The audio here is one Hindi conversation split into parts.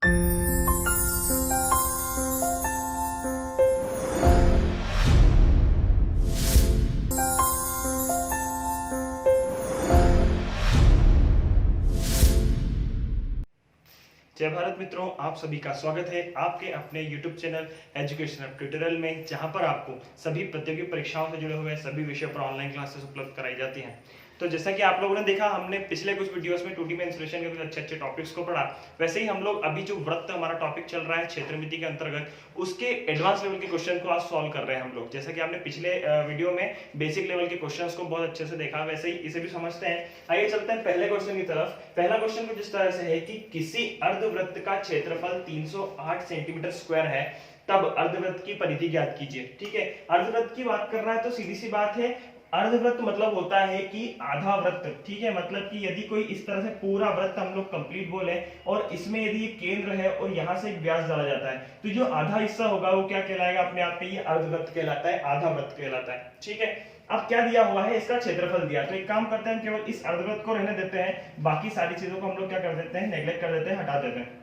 जय भारत मित्रों, आप सभी का स्वागत है आपके अपने YouTube चैनल एजुकेशनल ट्यूटोरियल में, जहां पर आपको सभी प्रतियोगी परीक्षाओं से जुड़े हुए सभी विषय पर ऑनलाइन क्लासेस उपलब्ध कराई जाती हैं। तो जैसा कि आप लोगों ने देखा, हमने पिछले कुछ वीडियोस में 2D मेंसुरेशन के कुछ अच्छे टॉपिक्स को पढ़ा। वैसे ही हम लोग अभी जो वृत्त हमारा टॉपिक चल रहा है क्षेत्रमिति के अंतर्गत, उसके एडवांस लेवल के क्वेश्चन को आज सॉल्व कर रहे हैं हम लोग। जैसा कि आपने पिछले वीडियो में बेसिक लेवल के क्वेश्चंस को बहुत अच्छे से देखा, वैसे ही इसे भी समझते हैं। आइए चलते हैं पहले क्वेश्चन की तरफ। पहला क्वेश्चन कुछ इस तरह से है कि किसी अर्धवृत्त का क्षेत्रफल 308 सेंटीमीटर स्क्वायर है, तब अर्धवृत्त की परिधि ज्ञात कीजिए। ठीक है, अर्धवृत्त की बात कर रहा है तो सीधी सी बात है, अर्धवृत्त मतलब होता है कि आधा वृत्त। ठीक है, मतलब कि यदि कोई इस तरह से पूरा वृत्त हम लोग कंप्लीट बोले और इसमें यदि ये केंद्र है और यहाँ से एक व्यास डाला जाता है, तो जो आधा हिस्सा होगा वो क्या कहलाएगा? अपने आप में ये अर्धवृत्त कहलाता है, आधा वृत्त कहलाता है। ठीक है, अब क्या दिया हुआ है? इसका क्षेत्रफल दिया। तो एक काम करते हैं, केवल इस अर्धवृत्त को रहने देते हैं, बाकी सारी चीजों को हम लोग क्या कर देते हैं? नेग्लेक्ट कर देते हैं, हटा देते हैं।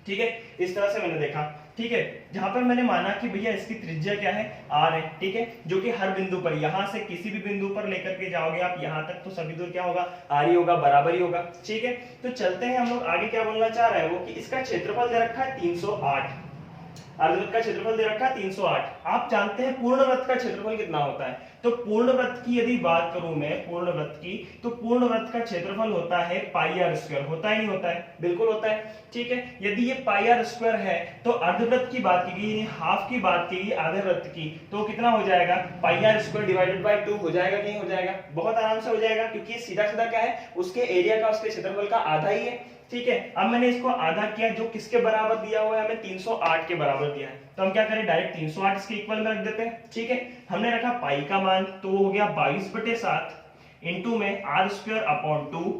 ठीक है, इस तरह से मैंने देखा। ठीक है, जहां पर मैंने माना कि भैया इसकी त्रिज्या क्या है? r है। ठीक है, जो कि हर बिंदु पर, यहां से किसी भी बिंदु पर लेकर के जाओगे आप यहां तक, तो सभी दूर क्या होगा? r ही होगा, बराबर ही होगा। ठीक है, तो चलते हैं हम लोग आगे। क्या बोलना चाह रहा है वो कि इसका क्षेत्रफल दे रखा है 308, अर्धवृत्त का क्षेत्रफल दे रखा है 308। आप जानते हैं पूर्ण वृत्त का क्षेत्रफल कितना होता है? तो पूर्ण वृत्त की यदि बात करूं मैं, पूर्ण वृत्त की, तो पूर्ण वृत्त का क्षेत्रफल होता है पाई आर स्क्वायर। होता है नहीं होता है? बिल्कुल होता है। ठीक है, यदि ये पाई आर स्क्वायर है तो अर्धवृत्त की बात की गई, हाफ की बात की गई आधे वृत्त की, तो कितना हो जाएगा? पाई आर स्क्वायर डिवाइडेड बाय 2 हो जाएगा कि नहीं हो जाएगा? बहुत आराम से हो जाएगा, क्योंकि सीधा सीधा क्या है, उसके एरिया का, उसके क्षेत्रफल का आधा ही है। ठीक है, अब मैंने इसको आधा किया, जो किसके बराबर दिया हुआ है? हमें 308 के बराबर दिया है, तो हम क्या करें? डायरेक्ट 308 इसके इक्वल में रख देते हैं। ठीक है, हमने रखा पाई का मान, तो वो हो गया 22/7 इंटू में r स्क्वायर अपॉन 2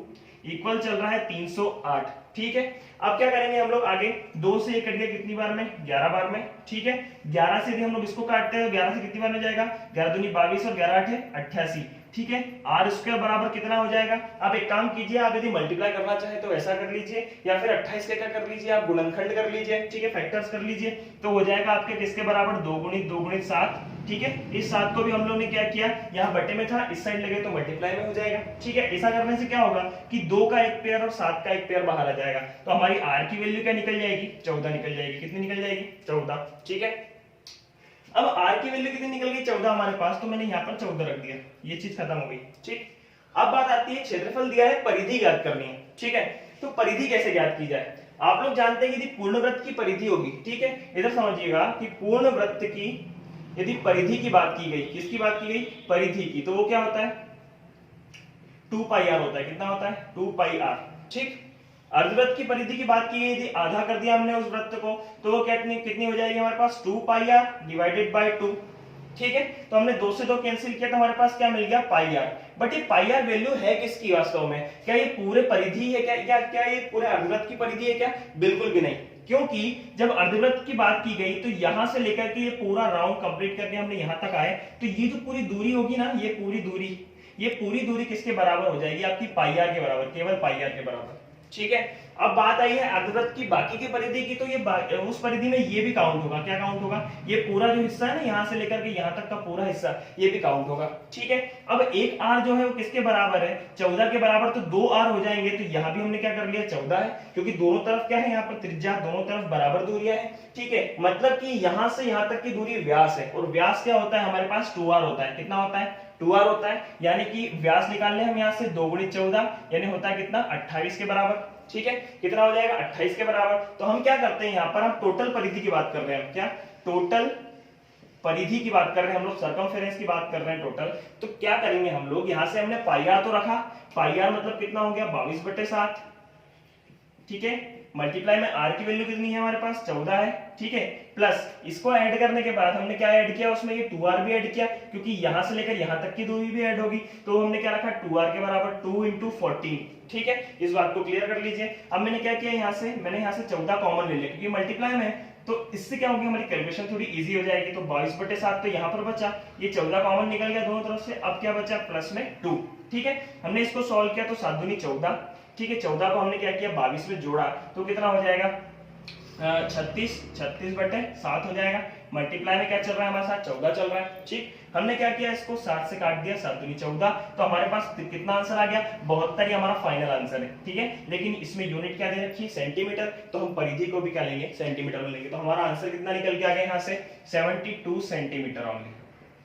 इक्वल चल रहा है 308। ठीक है, अब क्या करेंगे हम लोग आगे? 2 से ये कट गया कितनी बार में? 11 बार में। ठीक है, 11 से यदि हम लोग इसको काटते हैं तो 11 से कितनी बार में जाएगा? 11 दूनी 22 और 11 8 88। ठीक है, r स्क्वायर बराबर कितना हो जाएगा? आप एक काम कीजिए, आप यदि मल्टीप्लाई करना चाहे तो ऐसा कर लीजिए, या फिर 28 के क्या कर लीजिए, आप गुणनखंड कर लीजिए। ठीक है, फैक्टर्स कर लीजिए, तो हो जाएगा आपके किसके बराबर? 2 गुणित 2 गुणित 7। ठीक है, इस 7 को भी हम लोग ने क्या किया? यहाँ बटे में था, इस साइड लगे तो मल्टीप्लाई में हो जाएगा। ठीक है, ऐसा करने से क्या होगा कि 2 का एक पेयर और 7 का एक पेयर बाहर आ जाएगा, तो हमारी r की वैल्यू क्या निकल जाएगी? 14 निकल जाएगी। कितनी निकल जाएगी? 14। ठीक है, अब r की वैल्यू कितनी निकल गई? 14 हमारे पास, तो मैंने यहाँ पर 14 रख दिया, ये चीज खत्म हो गई। ठीक, अब बात आती है क्षेत्रफल दिया है, परिधि ज्ञात करनी है। ठीक है, तो परिधि कैसे ज्ञात की जाए? आप लोग जानते हैं कि यदि पूर्ण वृत्त की परिधि होगी, ठीक है, इधर समझिएगा कि पूर्ण वृत्त की यदि परिधि की बात की गई, किसकी बात की गई? परिधि की, तो वो क्या होता है? 2 पाई r होता है। कितना होता है? 2 पाई r। ठीक, अर्धवृत्त की परिधि की बात की गई, यदि आधा कर दिया हमने उस वृत्त को, तो वो कितनी हो जाएगी हमारे पास? 2 पाई r डिवाइडेड बाय 2। ठीक है, तो हमने 2 से 2 कैंसिल किया, तो हमारे पास क्या मिल गया? पाई r। बट ये पाई r वैल्यू है किसकी वास्तव में? क्या ये पूरे परिधि है? क्या ये पूरे अर्धवृत्त की परिधि है क्या? बिल्कुल भी नहीं, क्योंकि जब अर्धवृत्त की बात की गई तो यहां से लेकर के ये पूरा राउंड कंप्लीट करके हमने यहां तक आए, तो ये जो पूरी दूरी होगी ना, ये पूरी दूरी किसके बराबर हो जाएगी? आपकी पाई आर के बराबर, केवल पाई आर के बराबर। ठीक है, अब बात आई है अर्धवृत्त की बाकी की परिधि की, तो ये उस परिधि में ये भी काउंट होगा। क्या काउंट होगा? ये पूरा जो हिस्सा है ना, यहां से लेकर के यहां तक का पूरा हिस्सा, ये भी काउंट होगा। ठीक है, अब एक r जो है वो किसके बराबर है? 14 के बराबर, तो 2 r हो जाएंगे, तो यहां भी हमने क्या कर लिया? 14 है, क्योंकि दोनों तरफ क्या है? यहाँ पर त्रिज्या, दोनों तरफ बराबर दूरियां है। ठीक है, मतलब कि यहां से यहां तक की दूरी व्यास है, और व्यास क्या होता है हमारे पास? 2r होता है। कितना होता है? 2r होता है, यानी कि व्यास निकालने हम यहाँ से 2 गुणित 14, यानी होता है कितना? 28 के बराबर। ठीक है, कितना हो जाएगा? 28 के बराबर। तो हम क्या करते हैं, यहाँ पर हम टोटल परिधि की बात कर रहे हैं। क्या? टोटल परिधि की बात कर रहे हैं हम लोग, सर्कमफेरेंस की बात कर रहे हैं टोटल। तो क्या करेंगे हम लोग, यहाँ से हमने पाई आर तो रखा, पाई आर मतलब कितना हो गया? 22/7। ठीक है, मल्टीप्लाई में r की वैल्यू कितनी है हमारे पास? 14 है। ठीक है, प्लस इसको ऐड करने के बाद हमने क्या ऐड किया उसमें? ये 2r भी ऐड किया, क्योंकि यहां से लेकर यहां तक की दूरी भी ऐड होगी, तो हमने क्या रखा? 2r के बराबर 2 × 14। ठीक है, इस बात को क्लियर कर लीजिए। अब मैंने क्या किया, मैंने यहाँ से 14 कॉमन ले लिया, क्योंकि मल्टीप्लाई में, तो इससे क्या होगी? हमारी कैलकुलेशन थोड़ी इजी हो जाएगी। तो 22/7 तो यहाँ पर बचा, ये 14 कॉमन निकल गया दोनों तरफ से। अब क्या बचा? प्लस में 2। ठीक है, हमने इसको सॉल्व किया तो 7 दूनी 14। ठीक है, 14 को हमने क्या किया? 22 में जोड़ा, तो कितना हो जाएगा? 36 36 बटे 7 हो जाएगा। मल्टीप्लाई में क्या चल रहा है हमारे साथ 14 चल रहा है। ठीक, हमने क्या किया, इसको 7 से काट दिया, 7 दूनी 14, तो हमारे पास कितना आंसर आ गया 72 ही हमारा फाइनल आंसर है। ठीक है, लेकिन इसमें यूनिट क्या दे रखी है सेंटीमीटर, तो हम परिधि को भी क्या लेंगे सेंटीमीटर में लेंगे, तो हमारा आंसर कितना निकल के आ गया यहाँ से 72 सेंटीमीटर ओनली।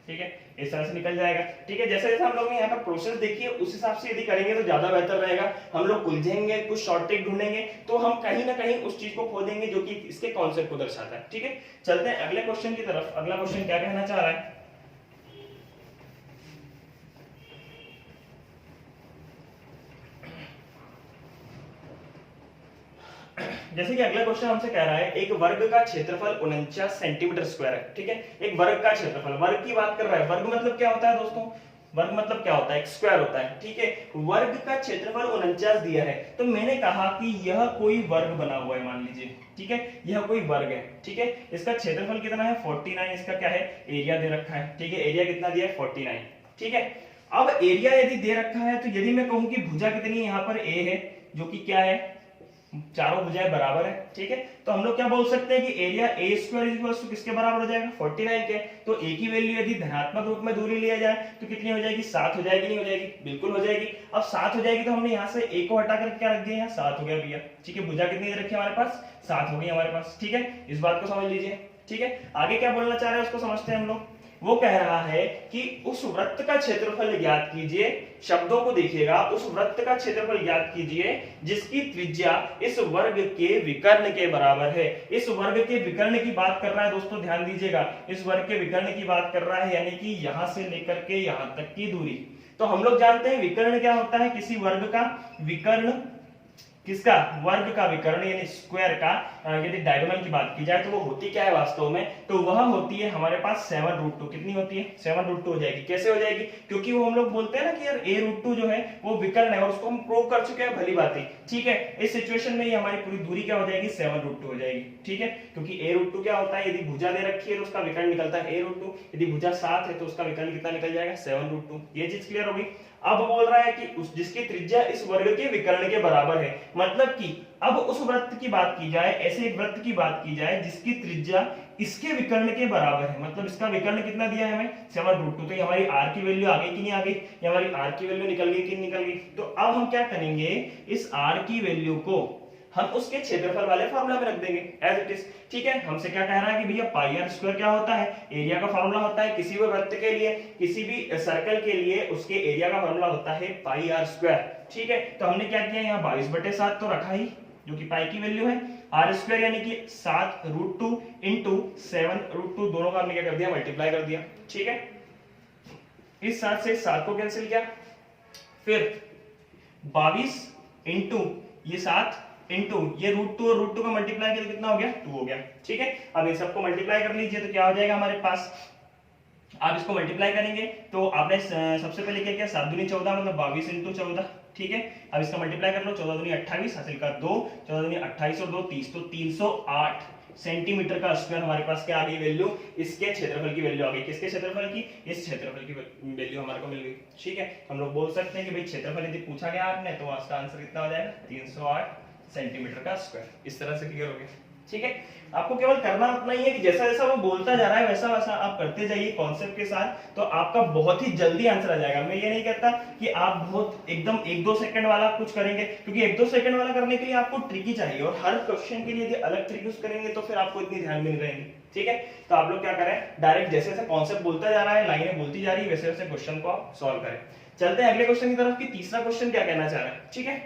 ठीक है, इस तरह से निकल जाएगा। ठीक है, जैसे जैसे हम लोग ने यहाँ पर प्रोसेस देखी है उस हिसाब से यदि करेंगे तो ज्यादा बेहतर रहेगा। हम लोग उलझेंगे, कुछ शॉर्टकट ढूंढेंगे तो हम कहीं ना कहीं उस चीज को खो देंगे जो कि इसके कॉन्सेप्ट को दर्शाता है। ठीक है, चलते हैं अगले क्वेश्चन की तरफ। अगला क्वेश्चन क्या कहना चाह रहा है, जैसे कि अगला क्वेश्चन हमसे कह रहा है एक वर्ग का क्षेत्रफल 49 सेंटीमीटर स्क्वायर है। ठीक है, एक वर्ग का क्षेत्रफल, वर्ग की बात कर रहा है। वर्ग मतलब क्या होता है दोस्तों, वर्ग मतलब क्या होता है, एक स्क्वायर होता है। ठीक है, वर्ग का क्षेत्रफल 49 दिया है, तो मैंने कहा कि यह कोई वर्ग बना हुआ है, मान लीजिए। ठीक है, यह कोई वर्ग है। ठीक है, इसका क्षेत्रफल कितना है 49, इसका क्या है एरिया दे रखा है। ठीक है, एरिया कितना दिया है 49। ठीक है, अब एरिया यदि दे रखा है तो यदि मैं कहूं कि भुजा कितनी है, यहाँ पर ए है जो कि क्या है चारों भुजाएं बराबर है। ठीक है, तो हम लोग क्या बोल सकते हैं कि area A square equals to किसके बराबर हो जाएगा 49 के। तो ए की वैल्यू यदि धनात्मक रूप में दूरी लिया जाए तो कितनी हो जाएगी 7 हो जाएगी, नहीं हो जाएगी, बिल्कुल हो जाएगी। अब 7 हो जाएगी तो हमने यहाँ से ए को हटा कर क्या रख दिया, यहाँ 7 हो गया भैया। ठीक है, भुजा कितनी रखी है हमारे पास 7 हो गई हमारे पास। ठीक है, इस बात को समझ लीजिए। ठीक है, आगे क्या बोलना चाह रहे हैं उसको समझते हैं हम लोग। वो कह रहा है कि उस वृत्त का क्षेत्रफल ज्ञात कीजिए, शब्दों को देखिएगा, उस वृत्त का क्षेत्रफल ज्ञात कीजिए जिसकी त्रिज्या इस वर्ग के विकर्ण के बराबर है। इस वर्ग के विकर्ण की बात कर रहा है दोस्तों, ध्यान दीजिएगा, इस वर्ग के विकर्ण की बात कर रहा है, यानी कि यहां से लेकर के यहां तक की दूरी। तो हम लोग जानते हैं विकर्ण क्या होता है, किसी वर्ग का विकर्ण, किसका वर्ग का विकर्ण यानी स्क्वायर का यदि डायगोनल की बात की जाए तो वो होती क्या है वास्तव में, तो वह होती है हमारे पास 7√2। कितनी होती है 7√2 हो जाएगी। कैसे हो जाएगी, क्योंकि वो हम लोग बोलते हैं ना कि यार a√2 जो है वो विकर्ण है और उसको हम प्रूव कर चुके हैं, भली बात है। ठीक है, इस सिचुएशन में ये हमारी पूरी दूरी क्या हो जाएगी 7√2 हो जाएगी। ठीक है, क्योंकि a√2 क्या होता है, यदि भुजा दे रखी है तो उसका विकर्ण निकलता है a√2, यदि भुजा 7 है तो उसका विकर्ण कितना निकल जाएगा 7√2। ये चीज क्लियर होगी। अब बोल रहा है कि उस जिसकी त्रिज्या इस वर्ग के विकर्ण के बराबर है, मतलब कि अब उस वृत्त की बात की जाए, ऐसे एक वृत्त की बात की जाए जिसकी त्रिज्या इसके विकर्ण के बराबर है, मतलब इसका विकर्ण कितना दिया है हमें 7√2। तो ये हमारी r की वैल्यू आ गई कि नहीं आ गई, ये हमारी r की वैल्यू निकल गई कि नहीं निकल गई। तो अब हम क्या करेंगे, इस r की वैल्यू को हम उसके क्षेत्रफल वाले फार्मूला में रख देंगे एज इट इज। ठीक है, हमसे क्या कह रहा है कि भैया पाई आर स्क्वायर क्या होता है, एरिया का फार्मूला होता है। किसी भी वृत्त के लिए, किसी भी सर्कल के लिए उसके एरिया का फार्मूला होता है पाई आर स्क्वायर। ठीक है, तो हमने क्या किया, यहाँ 22/7 तो रखा ही, जो कि पाई की वैल्यू है। आर स्क्वायर यानी कि 7√2 इंटू 7√2, दोनों का हमने क्या कर दिया मल्टीप्लाई कर दिया। ठीक है, इस 7 से 7 को कैंसिल किया, फिर 22 इंटू ये 7 इंटू ये √2 और √2 का मल्टीप्लाई किया तो कितना हो गया 2 हो गया। ठीक है, अब इन सबको मल्टीप्लाई कर लीजिए तो क्या हो जाएगा हमारे पास, आप इसको मल्टीप्लाई करेंगे तो आपने सबसे पहले क्या किया 7 दूनी 14 मतलब 22 इंटू 14। ठीक है, अब इसका मल्टीप्लाई कर लो, 14 दूनी 28 हासिल का 2, 14 दूनी 28 और 2 30, तो 308 सेंटीमीटर का स्क्वायर हमारे पास क्या आ गई वैल्यू, इसके क्षेत्रफल की वैल्यू आ गई। किसके क्षेत्रफल की, इस क्षेत्रफल की वैल्यू हमारे को मिल गई। ठीक है, हम लोग बोल सकते हैं कि भाई क्षेत्रफल यदि पूछा गया आपने तो उसका आंसर कितना हो जाएगा 308 सेंटीमीटर का स्क्वायर। इस तरह से क्लियर हो गया। ठीक है, आपको केवल करना उतना ही है कि जैसा जैसा वो बोलता जा रहा है वैसा वैसा आप करते जाइए कॉन्सेप्ट के साथ, तो आपका बहुत ही जल्दी आंसर आ जाएगा। मैं ये नहीं कहता कि आप बहुत एकदम 1-2 सेकंड वाला कुछ करेंगे, क्योंकि 1-2 सेकंड वाला करने के लिए आपको ट्रिक ही चाहिए, और हर क्वेश्चन के लिए यदि अलग ट्रिक यूज करेंगे तो फिर आपको इतनी ध्यान में नहीं रहेंगे। ठीक है, तो आप लोग क्या करें, डायरेक्ट जैसे जैसे कॉन्सेप्ट बोलता जा रहा है, लाइनें बोलती जा रही है, वैसे वैसे क्वेश्चन को आप सॉल्व करें। चलते हैं अगले क्वेश्चन की तरफ कि तीसरा क्वेश्चन क्या कहना चाह रहा है। ठीक है,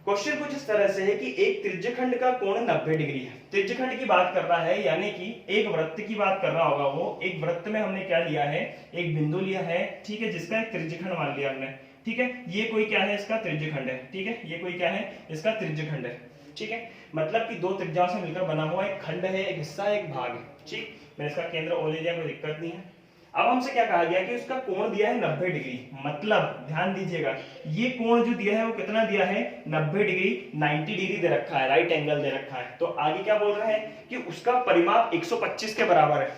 क्वेश्चन कुछ इस तरह से है कि एक त्रिज्यखंड का कोण 90 डिग्री है। त्रिज्यखंड की बात कर रहा है, यानी कि एक वृत्त की बात कर रहा होगा वो। एक वृत्त में हमने क्या लिया है, एक बिंदु लिया है, ठीक है, जिसका एक त्रिज्यखंड मान लिया हमने। ठीक है, ये कोई क्या है, इसका त्रिज्यखंड है। ठीक है, ये कोई क्या है, इसका त्रिज्यखंड है। ठीक है, मतलब कि दो त्रिज्याओं से मिलकर बना हुआ एक खंड है, एक हिस्सा है, एक भाग है। ठीक, मैंने इसका केंद्र ओ ले लिया, कोई दिक्कत नहीं है। अब हमसे क्या कहा गया कि उसका कोण दिया है 90 डिग्री, मतलब ध्यान दीजिएगा ये कोण जो दिया है वो कितना दिया है 90 डिग्री, 90 डिग्री दे रखा है, राइट एंगल दे रखा है। तो आगे क्या बोल रहा है कि उसका परिमाप 125 के बराबर है।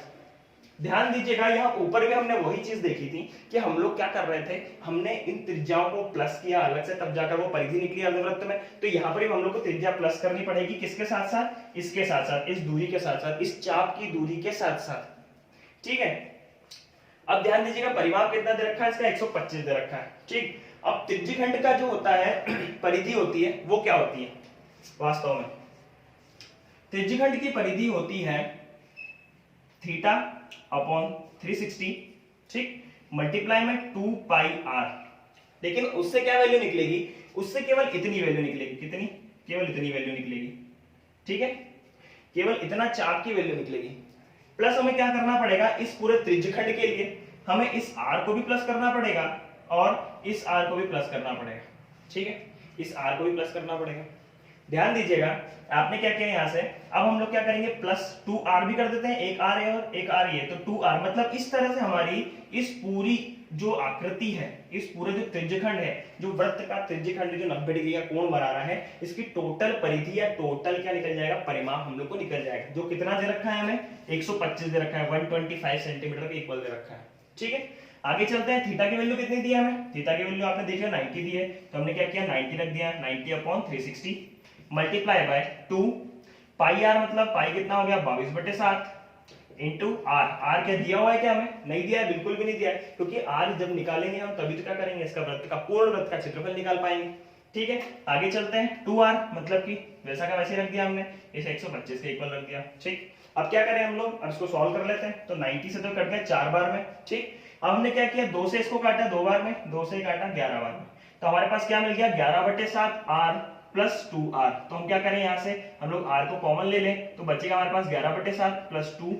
ध्यान दीजिएगा, यहाँ ऊपर भी हमने वही चीज देखी थी कि हम लोग क्या कर रहे थे, हमने इन त्रिज्याओं को प्लस किया अलग से, तब जाकर वो परिधि निकली अर्धवृत्त में। तो यहाँ पर भी हम लोग को त्रिज्या प्लस करनी पड़ेगी, किसके साथ साथ, इसके साथ साथ, इस दूरी के साथ साथ, इस चाप की दूरी के साथ साथ। ठीक है, अब ध्यान दीजिएगा परिमाप कितना दे रखा है इसका, 125 दे रखा है। ठीक, अब त्रिज्यखंड का जो होता है परिधि होती है वो क्या होती है वास्तव में, त्रिज्यखंड की परिधि होती है थीटा अपॉन 360, ठीक, मल्टीप्लाई में 2 पाई आर। लेकिन उससे क्या वैल्यू निकलेगी, उससे केवल इतनी वैल्यू निकलेगी, कितनी, केवल इतनी वैल्यू निकलेगी। ठीक है, केवल इतना चाप की वैल्यू निकलेगी। प्लस हमें क्या करना पड़ेगा, इस पूरे त्रिज्यखंड के लिए हमें इस आर को भी प्लस करना पड़ेगा और इस आर को भी प्लस करना पड़ेगा। ठीक है, इस आर को भी प्लस करना पड़ेगा। ध्यान दीजिएगा, आपने क्या किया यहां से, अब हम लोग क्या करेंगे, प्लस 2r भी कर देते हैं, एक r है और एक r है, तो 2r, मतलब इस तरह से हमारी इस पूरी जो आकृति है, इस पूरे जो त्रिज्यखंड है, जो वृत्त का त्रिज्यखंड जो 90 डिग्री का कोण बना रहा है, इसकी टोटल परिधि या टोटल क्या निकल जाएगा, परिमाप हम लोग को निकल जाएगा, जो कितना दे रखा है हमें, 125 दे रखा है, 125 सेंटीमीटर के इक्वल दे रखा है। ठीक है, आगे चलते हैं, थीटा की वैल्यू कितनी दी है हमें, थीटा की वैल्यू आपने देखा 90 दी है, तो हमने क्या किया, 90 रख दिया, 90 upon 360 multiply by 2 pi r, मतलब पाई कितना हो गया 22/7 इंटू आर। आर क्या दिया हुआ है क्या, हमें नहीं दिया है, बिल्कुल भी नहीं दिया है, क्योंकि आर जब निकालेंगे हम तभी तो क्या करेंगे, इसका वृत्त का पूर्ण वृत्त का क्षेत्रफल निकाल पाएंगे। ठीक है, आगे चलते हैं, 2r मतलब कि वैसा का वैसे रख दिया हमने, इसे 125 के इक्वल रख दिया। ठीक, अब क्या करें हम लोग, अब इसको सॉल्व कर लेते हैं, तो 90 से तो कट गए 4 बार में। ठीक, अब हमने क्या किया, 2 से इसको काटा 2 बार में, 2 से काटा 11 बार में, तो हमारे पास क्या मिल गया, 11/7 r प्लस 2r। तो हम क्या करें, यहां से हम लोग r को कॉमन ले लें, तो बचेगा हमारे पास 11/7 प्लस 2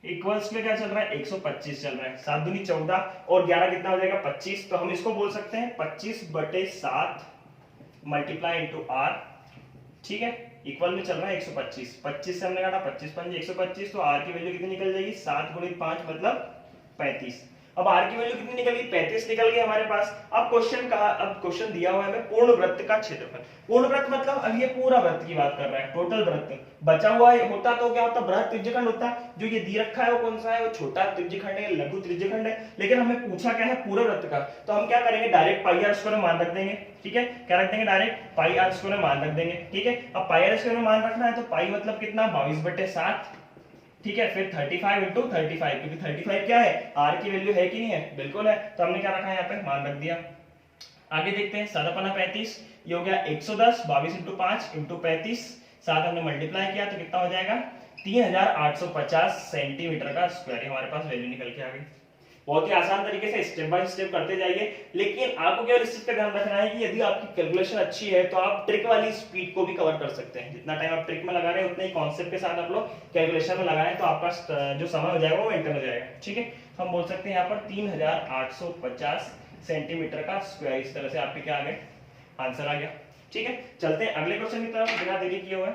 इक्वल्स में क्या चल रहा है, 125 चल रहा है, 7 दूनी 14 और 11 कितना हो जाएगा 25। तो हम इसको बोल सकते हैं 25/7 मल्टीप्लाई इंटू r। ठीक है, इक्वल में चल रहा है 125, 25 से हमने काटा 25 पंजे 125, तो r की वैल्यू कितनी निकल जाएगी, 7 गुणित 5 मतलब 35। अब r की वैल्यू कितनी निकल गई, 35 निकल गई हमारे पास। अब क्वेश्चन दिया हुआ है हमें पूर्ण वृत्त का क्षेत्रफल। पूर्ण वृत्त मतलब अब ये पूरा वृत्त की बात कर रहा है, टोटल वृत्त। बचा हुआ होता तो क्या होता, बृहद त्रिज्यखंड होता, जो ये दी रखा है वो कौन सा है, वो छोटा त्रिज्यखंड है, लघु त्रिज्यखंड है, लेकिन हमें पूछा क्या है, पूरे वृत्त का। तो हम क्या करेंगे, डायरेक्ट पाई आर स्क्वायर में मान रख देंगे। ठीक है, क्या रख देंगे, डायरेक्ट पाई आर स्क्वायर में मान रख देंगे। ठीक है, अब पाई आर स्क्वायर में मान रखना है, तो पाई मतलब कितना, 22/7। ठीक है, फिर 35 इंटू 35, क्योंकि 35 क्या है, आर की वैल्यू है कि नहीं है, बिल्कुल है, तो हमने क्या रखा है यहाँ पे, मान रख दिया। आगे देखते हैं, 7/35 ये हो गया 110, 22 इंटू 5 इंटू 35, 7 हमने मल्टीप्लाई किया तो कितना हो जाएगा, 3850 सेंटीमीटर का स्क्वायर। हमारे पास वैल्यू निकल के आ गई। बहुत ही आसान तरीके से स्टेप बाय स्टेप करते जाइए, लेकिन आपको केवल इस चीज का ध्यान रखना है कि यदि आपकी कैलकुलेशन अच्छी है तो आप ट्रिक वाली स्पीड को भी कवर कर सकते हैं। जितना टाइम आप ट्रिक में लगा रहे हैं उतना ही कॉन्सेप्ट के साथ आप लोग कैलकुलेशन में लगाएं, तो आपका जो समय हो जाएगा वो मेंटेन हो जाएगा। ठीक है, तो हम बोल सकते हैं यहाँ पर 3850 सेंटीमीटर का स्क्वायर। इस तरह से आपके क्या आ गए, आंसर आ गया। ठीक है, चलते हैं अगले क्वेश्चन की तरफ बिना देरी किए हुए।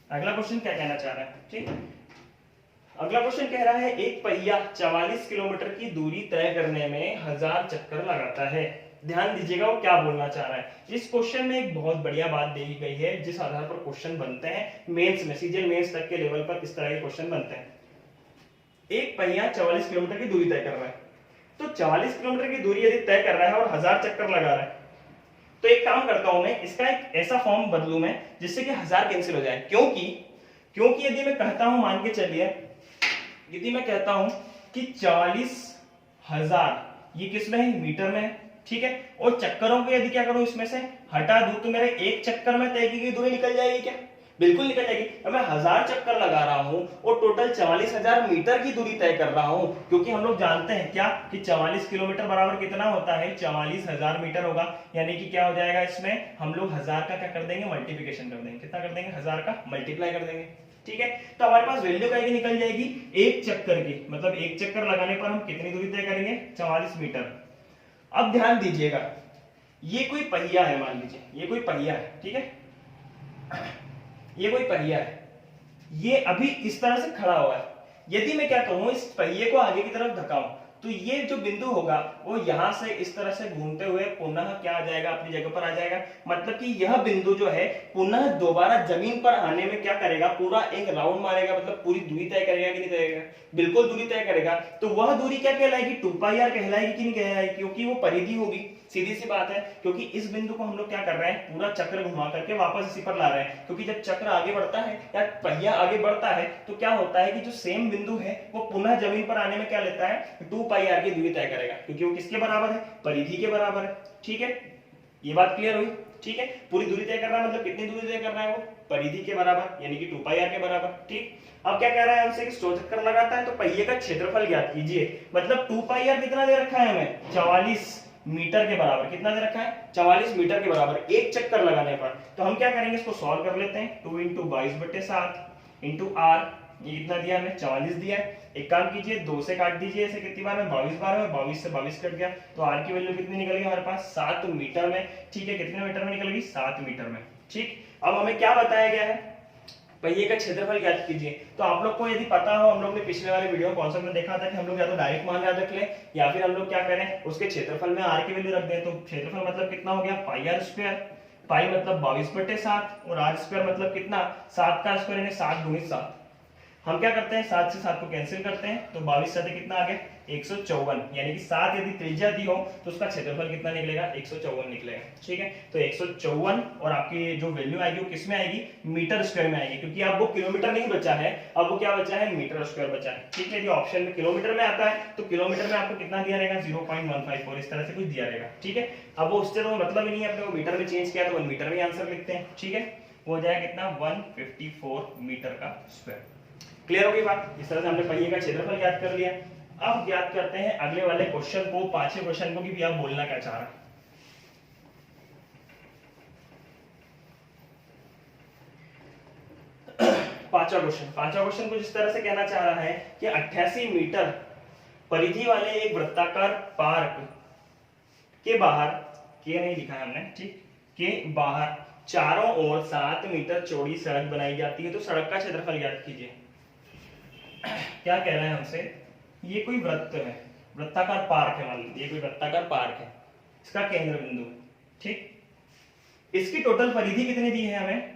अगला क्वेश्चन क्या कहना चाह रहा है, ठीक, अगला क्वेश्चन कह रहा है एक पहिया 44 किलोमीटर की दूरी तय करने में 1000 चक्कर लगाता है। ध्यान दीजिएगा वो क्या बोलना चाह रहा है। इस क्वेश्चन में एक बहुत बढ़िया बात दी गई है, जिस आधार पर क्वेश्चन बनते हैं मेंस में, सीजीएल मेंस तक के लेवल पर इस तरह के क्वेश्चन बनते हैं। एक पहिया 44 किलोमीटर की दूरी तय कर रहा है, तो 44 किलोमीटर की दूरी यदि तय कर रहा है और 1000 चक्कर लगा रहा है, तो एक काम करता हूं मैं, इसका एक ऐसा फॉर्म बदलूं मैं जिससे कि 1000 कैंसिल हो जाए। क्योंकि यदि मैं कहता हूं, मान के चलिए यदि मैं कहता हूं कि 44,000 ये किसमें है, मीटर में है। ठीक है, और चक्करों को यदि क्या करूं, इसमें से हटा दूं, तो मेरे एक चक्कर में तय की गई दूरी निकल जाएगी क्या, बिल्कुल निकल जाएगी। अब मैं 1000 चक्कर लगा रहा हूं और टोटल 44,000 मीटर की दूरी तय कर रहा हूं, क्योंकि हम लोग जानते हैं क्या कि 44 किलोमीटर बराबर कितना होता है, 44,000 मीटर होगा। यानी कि क्या हो जाएगा, इसमें हम लोग 1000 का क्या कर देंगे, मल्टीप्लिकेशन कर देंगे। कितना कर देंगे, 1000 का मल्टीप्लाई कर देंगे। ठीक है, तो हमारे पास वैल्यू क्या निकल जाएगी, एक चक्कर की, मतलब एक चक्कर लगाने पर हम कितनी दूरी तय करेंगे, 44 मीटर। अब ध्यान दीजिएगा, ये कोई पहिया है, मान लीजिए ये कोई पहिया है। ठीक है, ये कोई पहिया है, ये अभी इस तरह से खड़ा हुआ है। यदि मैं क्या कहूं, इस पहिए को आगे की तरफ धकाऊं, तो ये जो बिंदु होगा वो यहाँ से इस तरह से घूमते हुए पुनः क्या आ जाएगा, अपनी जगह पर आ जाएगा। मतलब कि यह बिंदु जो है पुनः दोबारा जमीन पर आने में क्या करेगा, पूरा एक राउंड मारेगा, मतलब पूरी दूरी तय करेगा कि नहीं करेगा, बिल्कुल दूरी तय करेगा। तो वह दूरी क्या कहलाएगी, 2πr कहलाएगी कि नहीं कहलाएगी, क्योंकि वो परिधि होगी। सीधी सी बात है, क्योंकि इस बिंदु को हम लोग क्या कर रहे हैं, पूरा चक्र घुमा करके वापस इसी पर ला रहे हैं। क्योंकि जब चक्र आगे बढ़ता है या पहिया आगे बढ़ता है तो क्या होता है कि जो सेम बिंदु है वो पुनः जमीन पर आने में क्या लेता है, 2πr की दूरी तय करेगा, क्योंकि वो किसके बराबर है, परिधि के बराबर है। ठीक है, ये बात क्लियर हुई। ठीक है, पूरी दूरी तय करना मतलब कितनी दूरी तय करना है, वो परिधि के बराबर यानी कि 2πr के बराबर। ठीक, अब क्या कह रहा है हमसे कि स्लो चक्कर लगाता है तो पहिए का क्षेत्रफल ज्ञात कीजिए। मतलब 2πr कितना दे रखा है हमें, 44 मीटर के बराबर। कितना दे रखा है, 44 मीटर के बराबर एक चक्कर लगाने पर। तो हम क्या करेंगे, इसको सॉल्व कर लेते हैं। 2 × 22/7 इंटू r, ये कितना दिया हमें, 44 दिया है। एक काम कीजिए, 2 से काट दीजिए इसे, कितनी बार में, 22 बार में, 22 से 22 कट गया तो r की वैल्यू कितनी निकल गई हमारे पास, 7 मीटर में। ठीक है, कितने मीटर में निकल गई, 7 मीटर में। ठीक, अब हमें क्या बताया गया है, पहिए का क्षेत्रफल ज्ञात कीजिए। तो आप लोग को यदि पता हो, हम लोग ने पिछले वाले वीडियो में कॉन्सेप्ट में देखा था कि हम लोग या तो डायरेक्ट मान याद रख लें या फिर हम लोग क्या करें, उसके क्षेत्रफल में r की वैल्यू रख दें। तो क्षेत्रफल मतलब कितना हो गया, πr², पाई मतलब 22/7 और r² मतलब कितना, 7 का स्क्वायर यानी 7 × 7। हम क्या करते हैं, 7 से 7 को कैंसिल करते हैं तो 22 7 कितना आ गया, 154, यानी कि 7 यदि त्रिज्या दी हो तो उसका क्षेत्रफल कितना निकलेगा, 154 निकलेगा। ठीक है, तो 154 और आपकी जो वैल्यू आएगी वो किस में आएगी, मीटर स्क्वायर में आएगी, क्योंकि अब वो किलोमीटर नहीं बचा है, अब वो क्या बचा है, मीटर स्क्वायर बचा है। ठीक है, यदि ऑप्शन में किलोमीटर में आता है तो किलोमीटर में आपको कितना दिया रहेगा, 0.154 इस तरह से कुछ दिया रहेगा। ठीक है, अब वो उससे तो मतलब ही नहीं है, अपने को मीटर में चेंज किया तो 1 मीटर में आंसर लिखते हैं। ठीक है, वो हो जाएगा कितना, 154 मीटर का स्क्वायर। क्लियर हो गई बात। इस तरह से हमने पहिए का क्षेत्रफल ज्ञात कर लिया। अब ज्ञात करते हैं अगले वाले क्वेश्चन को, पांचवें क्वेश्चन को कि भैया बोलना क्या चाह रहा है। पांचवा क्वेश्चन कुछ इस तरह से कहना चाह रहा है कि 88 मीटर परिधि वाले एक वृत्ताकार पार्क के बाहर, के नहीं लिखा है हमने, ठीक, के बाहर चारों ओर 7 मीटर चौड़ी सड़क बनाई जाती है। तो सड़क का क्षेत्रफल ज्ञात कीजिए। क्या कह रहे हैं हमसे, ये कोई वृत्त है, वृत्ताकार पार्क है, मान लीजिए ये कोई वृत्ताकार पार्क है, इसका केंद्र बिंदु। ठीक, इसकी टोटल परिधि कितनी दी है हमें,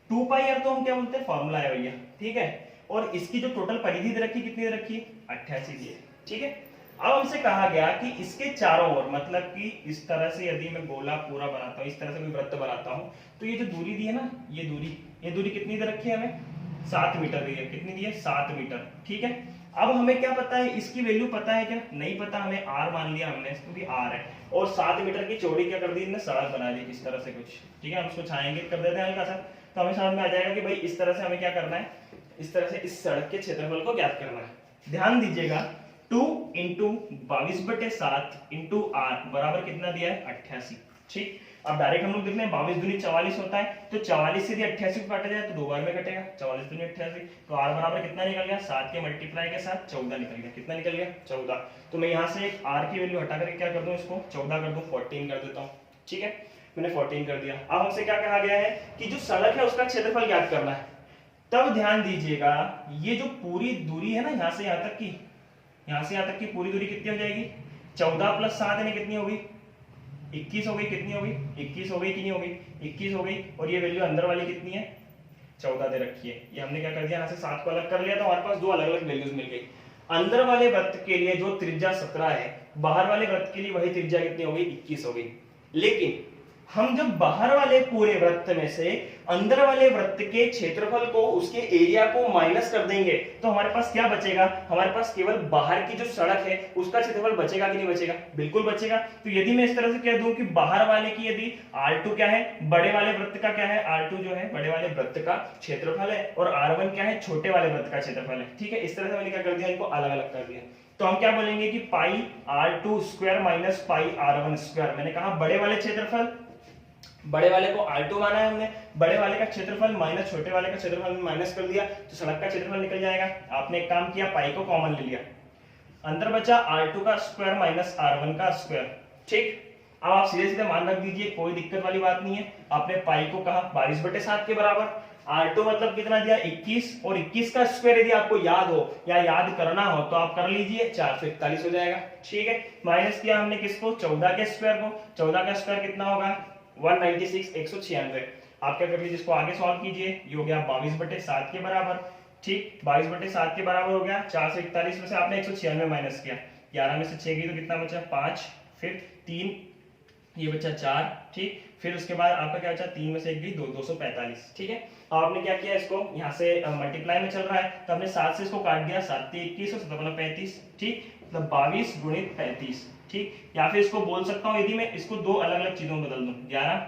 2πr, तो हम क्या बोलते हैं, फॉर्मूला है भैया। ठीक है, और इसकी जो टोटल परिधि दे रखी कितनी दे रखी, 88 दी है। ठीक है, अब हमसे कहा गया कि इसके चारों ओर, मतलब कि इस तरह से यदि मैं गोला पूरा बनाता हूं, इस तरह से कोई वृत्त बनाता हूं, तो ये जो दूरी दी है ना, ये दूरी कितनी दे रखी है हमें, 7 मीटर दी है। कितनी दी है, 7 मीटर। ठीक है, अब हमें क्या पता है, इसकी वैल्यू पता है क्या, नहीं पता, हमें r मान लिया हमने, क्योंकि r है, और 7 मीटर की चौड़ी क्या कर दी हमने, सड़क बना दी इस तरह से कुछ। ठीक है, हम उसको छायांकित कर देते हैं हल्का सा, तो हमें समझ में आ जाएगा कि भाई इस तरह से हमें क्या करना है, इस तरह से इस सड़क के क्षेत्रफल को ज्ञात करना है। ध्यान दीजिएगा, 2 × 22/7 इंटू r बराबर कितना दिया है, 88। ठीक, अब डायरेक्ट हम लोग देख लें, 22 दूनी 44 होता है, तो 44 से यदि 88 को काटा जाए तो 2 बार में कटेगा, 44 दूनी 88, तो r बराबर कितना निकल गया, 7 के मल्टीप्लाई के साथ 14 निकल गया। कितना निकल गया, 14। तो मैं यहाँ से एक r की वैल्यू हटा करके क्या कर दूं, इसको 14 कर दूं, 14 कर देता हूँ। ठीक है, मैंने 14 कर दिया। अब हमसे क्या कहा गया है कि जो सड़क है उसका क्षेत्रफल ज्ञात करना है। तब ध्यान दीजिएगा, ये जो पूरी दूरी है ना, यहाँ से यहाँ तक की, यहाँ से यहाँ तक की पूरी दूरी कितनी हो जाएगी, 14 + 7 यानी कितनी होगी, 21 हो गई। कितनी हो गई, 21 हो गई कि नहीं हो गई, 21 हो गई। और ये वैल्यू अंदर वाली कितनी है, 14 दे रखी है। ये हमने क्या कर दिया, यहाँ से 7 को अलग कर लिया तो हमारे पास 2 अलग अलग वैल्यूज मिल गई। अंदर वाले वृत्त के लिए जो त्रिज्या 17 है, बाहर वाले वृत्त के लिए वही त्रिज्या कितनी हो गई, 21 हो गई। लेकिन हम जब बाहर वाले पूरे वृत्त में से अंदर वाले वृत्त के क्षेत्रफल को, उसके एरिया को माइनस कर देंगे तो हमारे पास क्या बचेगा, हमारे पास केवल बाहर की जो सड़क है उसका क्षेत्रफल बचेगा कि नहीं बचेगा, बिल्कुल बचेगा। तो यदि मैं इस तरह से कह दूं कि बाहर वाले की यदि r2 क्या है, बड़े वाले वृत्त का क्या है, r2 जो है बड़े वाले वृत्त का क्षेत्रफल है, और r1 क्या है, छोटे वाले वृत्त का क्षेत्रफल है। ठीक है, इस तरह से मैंने क्या कर दिया, इनको अलग अलग कर दिया। तो हम क्या बोलेंगे कि πr2² - πr1²। मैंने कहा बड़े वाले क्षेत्रफल, बड़े वाले को r2 माना है हमने, बड़े वाले का क्षेत्रफल माइनस छोटे वाले का क्षेत्रफल में माइनस कर दिया तो सड़क का क्षेत्रफल निकल जाएगा। आपने एक काम किया, पाई को कॉमन ले लिया, अंदर बचा r2 का स्क्वायर माइनस r1 का स्क्वायर। ठीक, अब आप सीधे सीधे मान रख दीजिए, कोई दिक्कत वाली बात नहीं है। आपने पाई को कहा 22/7 के बराबर, R2 मतलब कितना दिया 21, और 21 का स्क्वायर यदि आपको याद हो या याद करना हो तो आप कर लीजिए, 441 हो जाएगा। ठीक है, माइनस किया हमने किसको, 14 के स्क्वायर को। 14 का स्क्वायर कितना होगा 196, 196। आप क्या कर लीजिए, इसको आगे सॉल्व कीजिए, ये हो गया 22/7 के बराबर। ठीक, 22/7 के बराबर हो गया। 441 में से आपने 196 माइनस किया, 11 में से 6 गई तो कितना बचा 5, फिर 3, ये बचा 4। ठीक, फिर उसके बाद आपका क्या बचा, 3 में से 1 गई 2, 245। ठीक है, आपने क्या किया, इसको यहाँ से मल्टीप्लाई में चल रहा है तो आपने 7 से इसको काट दिया, 7 × 21 और 7 × 35। ठीक, मतलब 22 × 35। ठीक, या फिर इसको बोल सकता हूँ यदि मैं इसको दो अलग अलग चीजों में बदल दूं, 11,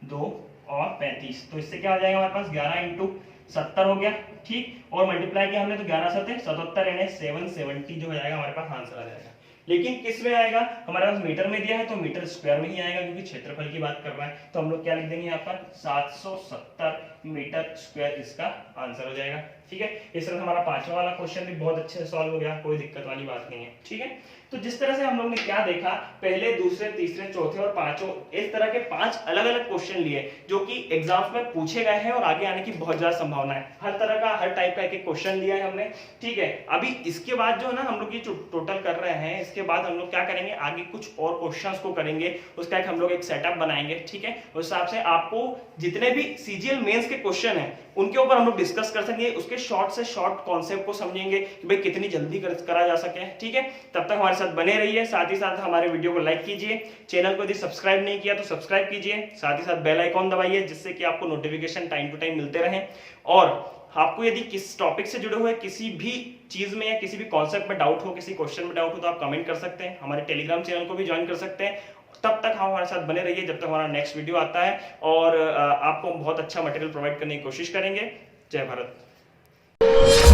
2 और 35, तो इससे क्या हो जाएगा हमारे पास 11 × 70 हो गया। ठीक, और मल्टीप्लाई किया हमने तो 11 7 77 यानी 770 जो हो जाएगा हमारे पास आंसर आ जाएगा। लेकिन किस में आएगा, हमारे पास मीटर में दिया है तो मीटर स्क्वायर में ही आएगा, क्योंकि क्षेत्रफल की बात कर रहा है। तो हम लोग क्या लिख देंगे यहाँ पर 770 मीटर स्क्वायर इसका आंसर हो जाएगा। ठीक है, इस तरह हमारा पांचवा वाला क्वेश्चन भी बहुत अच्छे से सॉल्व हो गया, कोई दिक्कत वाली बात नहीं है। ठीक है, तो जिस तरह से हम लोग ने क्या देखा, पहले, दूसरे, तीसरे, चौथे और पांचों, इस तरह के 5 अलग अलग क्वेश्चन लिए जो कि एग्जाम्स में पूछे गए हैं और आगे आने की बहुत ज्यादा संभावना है। हर तरह का, हर टाइप का एक एक क्वेश्चन लिया है हमने। ठीक है, अभी इसके बाद जो है ना हम लोग ये टोटल कर रहे हैं, इसके बाद हम लोग क्या करेंगे, आगे कुछ और क्वेश्चंस को करेंगे, उसका एक हम लोग एक सेटअप बनाएंगे। ठीक है, उस हिसाब से आपको जितने भी सीजीएल मेंस के क्वेश्चन हैं उनके ऊपर हम लोग डिस्कस कर सकेंगे, उसके शॉर्ट से शॉर्ट कॉन्सेप्ट को समझेंगे कि भाई कितनी जल्दी करा जा सके। ठीक है, तब तक हमारे साथ बने रहिए, साथ ही साथ हमारे वीडियो को लाइक कीजिए, चैनल को यदि सब्सक्राइब नहीं किया तो सब्सक्राइब कीजिए, साथ ही साथ बेल आइकॉन दबाइए जिससे कि आपको नोटिफिकेशन टाइम टू टाइम मिलते रहें। और आपको यदि किस टॉपिक से जुड़े हुए किसी भी चीज में या किसी भी कॉन्सेप्ट में डाउट हो, किसी क्वेश्चन में डाउट हो, तो आप कमेंट कर सकते हैं, हमारे टेलीग्राम चैनल को भी ज्वाइन कर सकते हैं। तब तक हम हमारे साथ बने रहिए जब तक हमारा नेक्स्ट वीडियो आता है, और आपको बहुत अच्छा मटेरियल प्रोवाइड करने की कोशिश करेंगे। जय भारत।